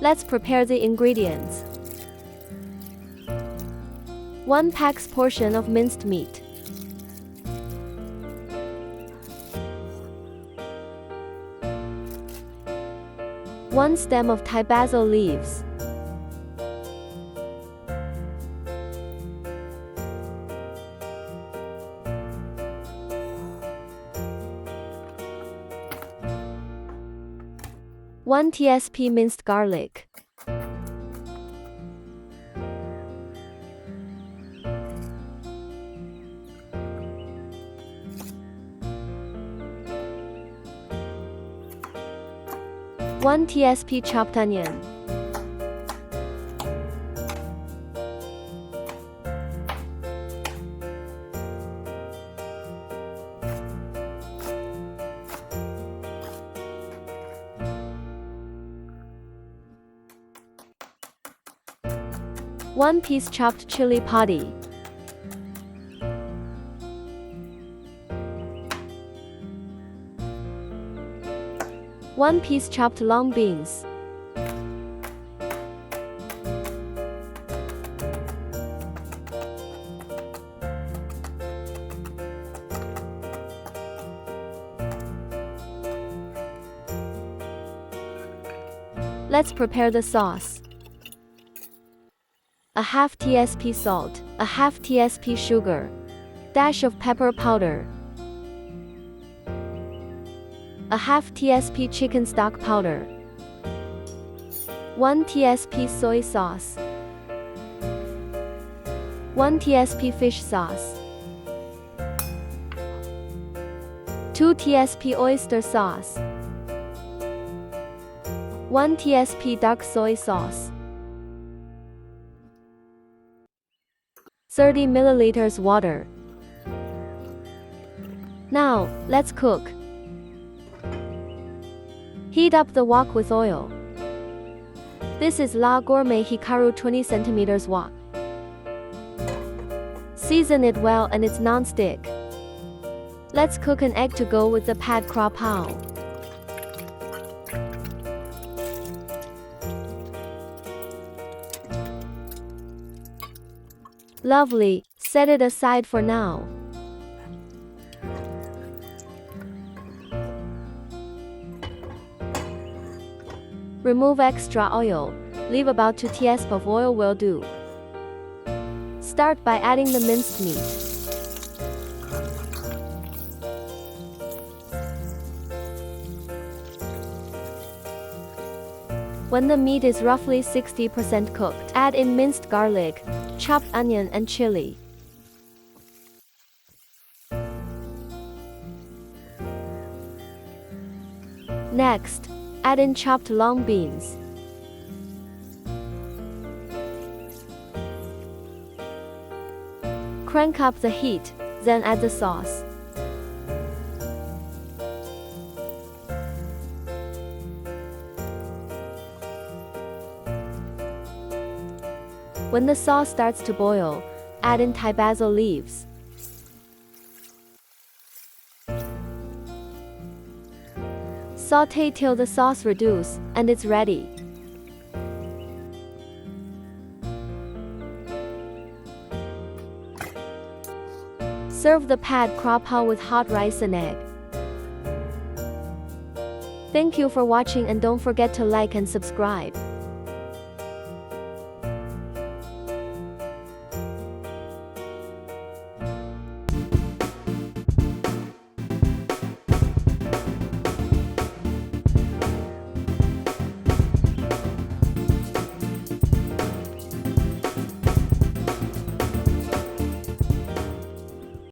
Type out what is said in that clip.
Let's prepare the ingredients. 1 pack's portion of minced meat. 1 stem of Thai basil leaves. 1 tsp minced garlic. 1 tsp chopped onion. 1 piece chopped chili padi. 1 piece chopped long beans. 'Let's prepare the sauce. A half tsp salt, a half tsp sugar, dash of pepper powder, a half tsp chicken stock powder, 1 tsp soy sauce, 1 tsp fish sauce, 2 tsp oyster sauce, 1 tsp dark soy sauce, 30 milliliters water. Now, let's cook. Heat up the wok with oil. This is La Gourmet Hikaru 20 cm wok. Season it well and it's non-stick. Let's cook an egg to go with the pad kra pao. Lovely, set it aside for now. Remove extra oil, leave about 2 tsp of oil will do. Start by adding the minced meat. When the meat is roughly 60% cooked, add in minced garlic, chopped onion and chili. Next, add in chopped long beans. Crank up the heat, then add the sauce. When the sauce starts to boil, add in Thai basil leaves. Sauté till the sauce reduces, and it's ready. Serve the pad kra pao with hot rice and egg. Thank you for watching and don't forget to like and subscribe.